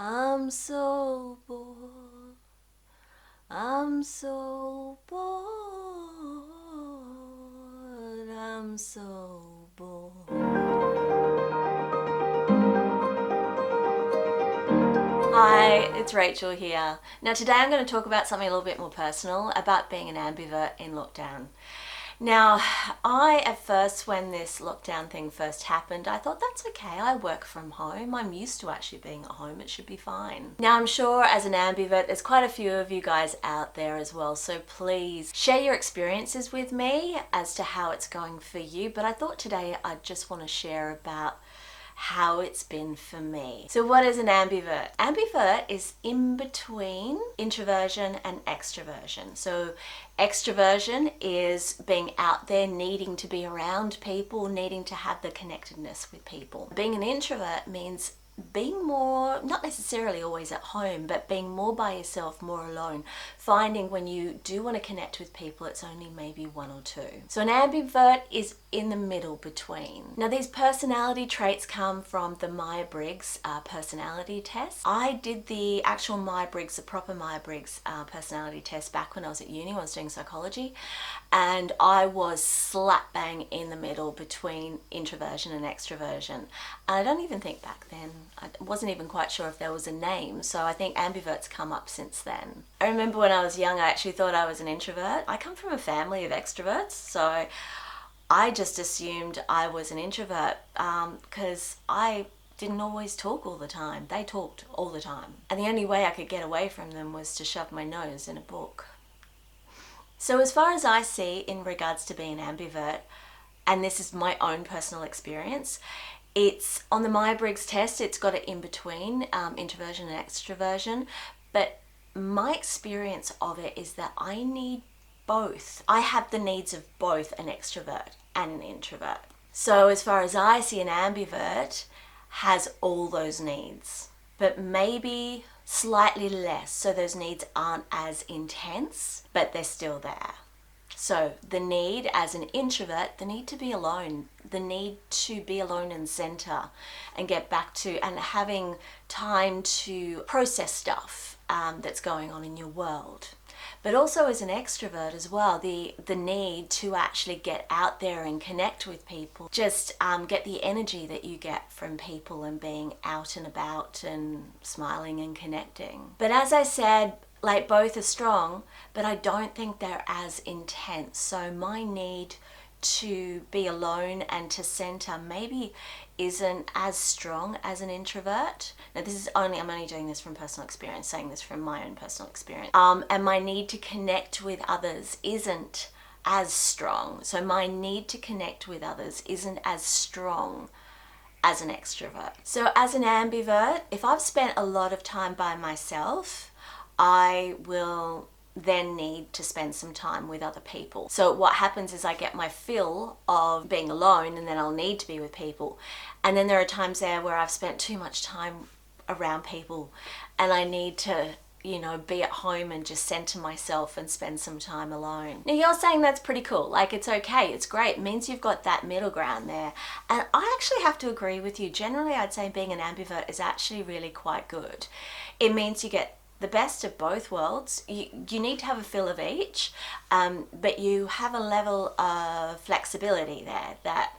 I'm so bored. I'm so bored. I'm so bored. Hi, it's Rachel here. Now today I'm going to talk about something a little bit more personal, about being an ambivert in lockdown. Now, I at first, when this lockdown thing first happened, I thought that's okay, I work from home, I'm used to actually being at home, it should be fine. Now I'm sure as an ambivert there's quite a few of you guys out there as well, so please share your experiences with me as to how it's going for you, but I thought today I'd just want to share about how it's been for me. So what is an ambivert? Ambivert is in between introversion and extroversion. So extroversion is being out there, needing to be around people, needing to have the connectedness with people. Being an introvert means being more, not necessarily always at home, but being more by yourself, more alone. Finding when you do want to connect with people, it's only maybe one or two. So an ambivert is in the middle between. Now these personality traits come from the Myers-Briggs personality test. I did the actual Myers-Briggs, the proper Myers-Briggs personality test back when I was at uni, I was doing psychology, and I was slap bang in the middle between introversion and extroversion. And I don't even think back then, I wasn't even quite sure if there was a name, so I think ambivert's come up since then. I remember when I was young, I actually thought I was an introvert. I come from a family of extroverts, so I just assumed I was an introvert because I didn't always talk all the time. They talked all the time. And the only way I could get away from them was to shove my nose in a book. So as far as I see in regards to being an ambivert, and this is my own personal experience, it's on the Myers-Briggs test, it's got it in between introversion and extroversion, but my experience of it is that I need both. I have the needs of both an extrovert and an introvert. So as far as I see, an ambivert has all those needs, but maybe slightly less, so those needs aren't as intense, but they're still there. So the need as an introvert, the need to be alone, the need to be alone and center and get back to and having time to process stuff that's going on in your world. But also as an extrovert as well, the need to actually get out there and connect with people, just get the energy that you get from people and being out and about and smiling and connecting. But as I said, like both are strong, but I don't think they're as intense. So my need to be alone and to center maybe isn't as strong as an introvert. Now this is I'm only doing this from personal experience, saying this from my own personal experience. And my need to connect with others isn't as strong. So my need to connect with others isn't as strong as an extrovert. So as an ambivert, if I've spent a lot of time by myself, I will then need to spend some time with other people. So what happens is I get my fill of being alone and then I'll need to be with people. And then there are times there where I've spent too much time around people and I need to, be at home and just center myself and spend some time alone. Now you're saying that's pretty cool, like it's okay, it's great, it means you've got that middle ground there. And I actually have to agree with you. Generally I'd say being an ambivert is actually really quite good. It means you get the best of both worlds. You need to have a feel of each, but you have a level of flexibility there that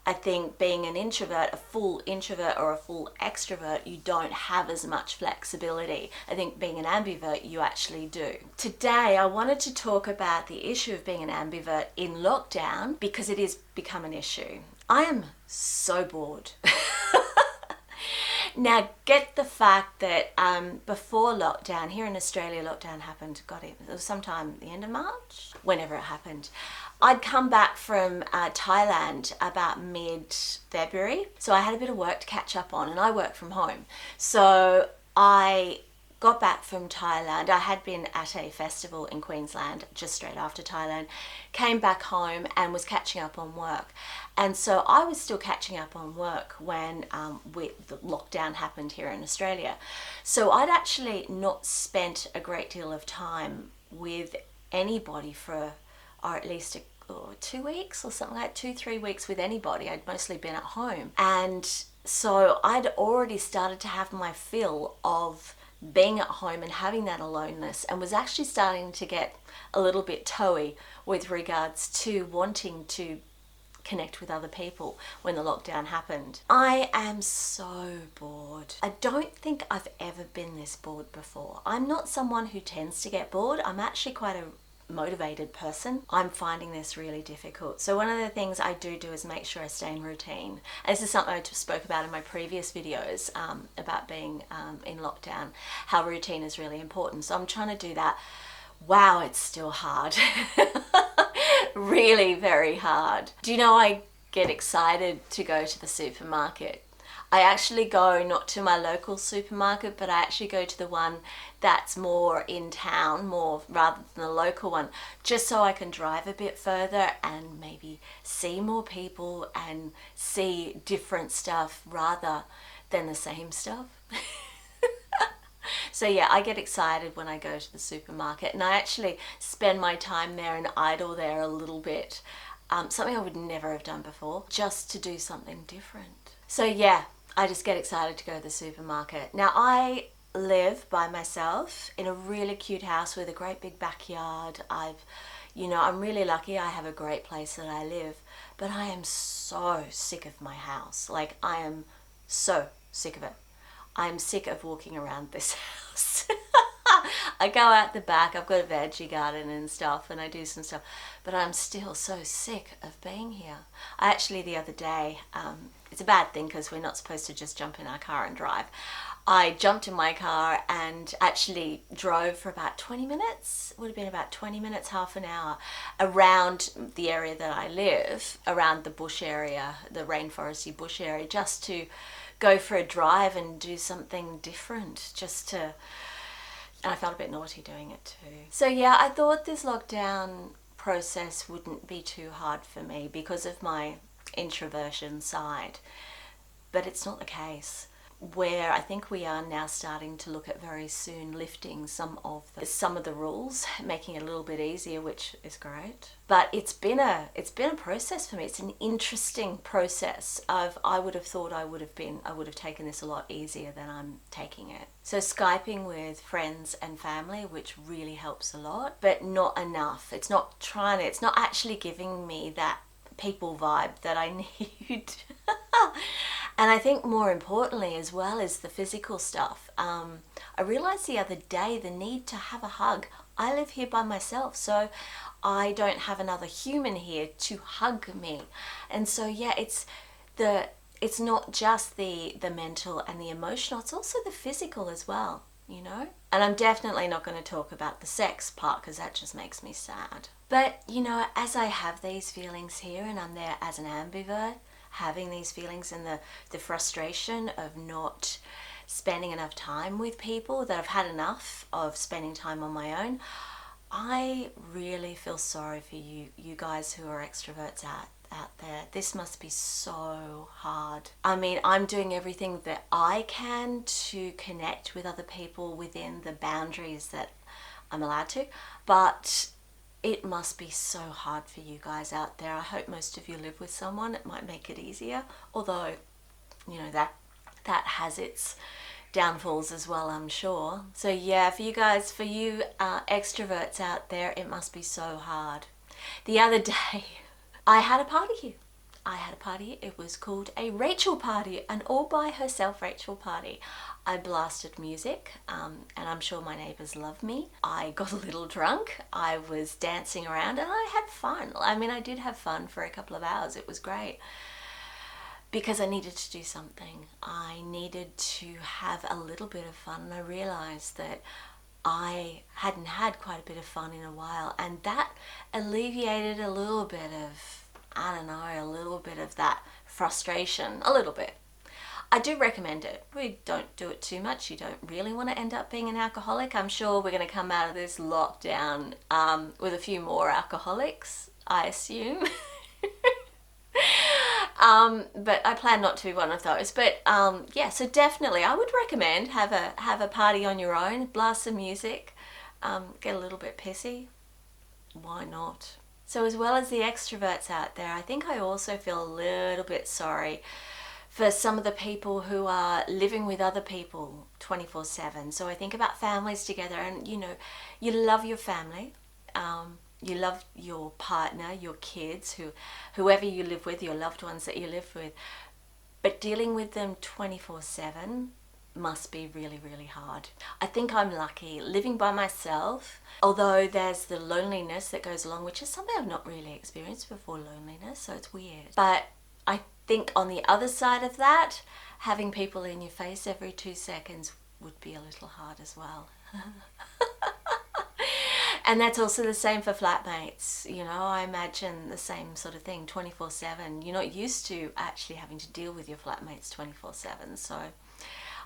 I think being an introvert, a full introvert or a full extrovert, you don't have as much flexibility. I think being an ambivert, you actually do. Today, I wanted to talk about the issue of being an ambivert in lockdown because it has become an issue. I am so bored. Now, get the fact that before lockdown, here in Australia, lockdown happened, it was sometime at the end of March, whenever it happened. I'd come back from Thailand about mid-February, so I had a bit of work to catch up on, and I work from home. So I got back from Thailand. I had been at a festival in Queensland just straight after Thailand, came back home and was catching up on work. And so I was still catching up on work when the lockdown happened here in Australia. So I'd actually not spent a great deal of time with anybody for, or at least 2 weeks or something like 2-3 weeks with anybody. I'd mostly been at home. And So I'd already started to have my fill of being at home and having that aloneness, and was actually starting to get a little bit toey with regards to wanting to connect with other people when the lockdown happened. I am so bored. I don't think I've ever been this bored before. I'm not someone who tends to get bored. I'm actually quite a motivated person. I'm finding this really difficult. So one of the things I do is make sure I stay in routine. And this is something I just spoke about in my previous videos about being in lockdown, how routine is really important. So I'm trying to do that. Wow, it's still hard. Really very hard. Do you know, I get excited to go to the supermarket. I actually go not to my local supermarket, but I actually go to the one that's more in town, more rather than the local one, just so I can drive a bit further and maybe see more people and see different stuff rather than the same stuff. So yeah, I get excited when I go to the supermarket, and I actually spend my time there and idle there a little bit. Something I would never have done before, just to do something different. So yeah, I just get excited to go to the supermarket. Now I live by myself in a really cute house with a great big backyard. I'm really lucky. I have a great place that I live, but I am so sick of my house. Like, I am so sick of it. I'm sick of walking around this house. I go out the back, I've got a veggie garden and stuff, and I do some stuff, but I'm still so sick of being here. I actually, the other day, it's a bad thing because we're not supposed to just jump in our car and drive. I jumped in my car and actually drove for about 20 minutes, would have been about 20 minutes, half an hour, around the area that I live, around the bush area, the rainforesty bush area, just to go for a drive and do something different, and I felt a bit naughty doing it too. So yeah, I thought this lockdown process wouldn't be too hard for me because of my introversion side, but it's not the case. Where I think we are now starting to look at very soon lifting some of the rules, making it a little bit easier, which is great. But it's been a process for me. It's an interesting process. I would have thought I would have taken this a lot easier than I'm taking it. So Skyping with friends and family, which really helps a lot, but not enough. It's not actually giving me that people vibe that I need. And I think more importantly as well is the physical stuff. I realized the other day the need to have a hug. I live here by myself, so I don't have another human here to hug me. And so yeah, it's not just the mental and the emotional, it's also the physical as well, you know? And I'm definitely not going to talk about the sex part because that just makes me sad. But, you know, as I have these feelings here and I'm there as an ambivert, having these feelings and the frustration of not spending enough time with people, that I've had enough of spending time on my own, I really feel sorry for you guys who are extroverts out there. This must be so hard. I mean, I'm doing everything that I can to connect with other people within the boundaries that I'm allowed to, but it must be so hard for you guys out there. I hope most of you live with someone. It might make it easier, although, you know, that has its downfalls as well, I'm sure. So yeah, for you extroverts out there, it must be so hard. The other day, I had a party here. It was called a Rachel party, an all by herself Rachel party. I blasted music, and I'm sure my neighbours love me. I got a little drunk. I was dancing around and I had fun. I mean, I did have fun for a couple of hours. It was great because I needed to do something. I needed to have a little bit of fun, and I realised that I hadn't had quite a bit of fun in a while, and that alleviated a little bit of, a little bit of that frustration, a little bit. I do recommend it. We don't do it too much. You don't really want to end up being an alcoholic. I'm sure we're going to come out of this lockdown with a few more alcoholics, I assume. But I plan not to be one of those. But yeah, so definitely I would recommend have a party on your own, blast some music, get a little bit pissy. Why not? So as well as the extroverts out there, I think I also feel a little bit sorry for some of the people who are living with other people 24/7. So I think about families together, and you know, you love your family, you love your partner, your kids, whoever you live with, your loved ones that you live with, but dealing with them 24/7 must be really, really hard. I think I'm lucky living by myself, although there's the loneliness that goes along, which is something I've not really experienced before, loneliness, so it's weird. But I think on the other side of that, having people in your face every 2 seconds would be a little hard as well. And that's also the same for flatmates. You know, I imagine the same sort of thing, 24/7. You're not used to actually having to deal with your flatmates 24/7. So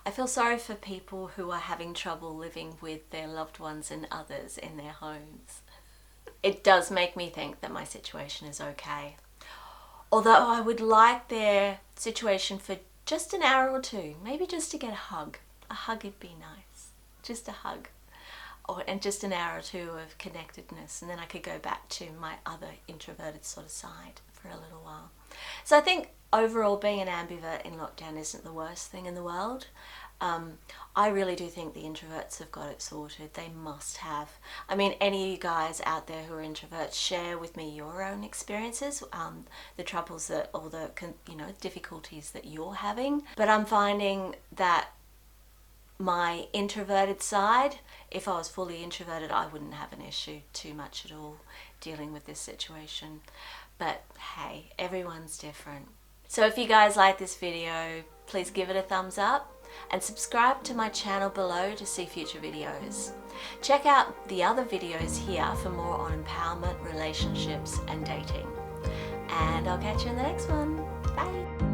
I feel sorry for people who are having trouble living with their loved ones and others in their homes. It does make me think that my situation is okay. Although I would like their situation for just an hour or two, maybe just to get a hug. A hug would be nice. Just a hug. And just an hour or two of connectedness, and then I could go back to my other introverted sort of side for a little while. So I think overall being an ambivert in lockdown isn't the worst thing in the world. I really do think the introverts have got it sorted. They must have. I mean, any of you guys out there who are introverts, share with me your own experiences, the troubles that, or the difficulties that you're having. But I'm finding that my introverted side, if I was fully introverted, I wouldn't have an issue too much at all dealing with this situation. But hey, everyone's different. So if you guys like this video, please give it a thumbs up and subscribe to my channel below to see future videos. Check out the other videos here for more on empowerment, relationships and dating. And I'll catch you in the next one. Bye.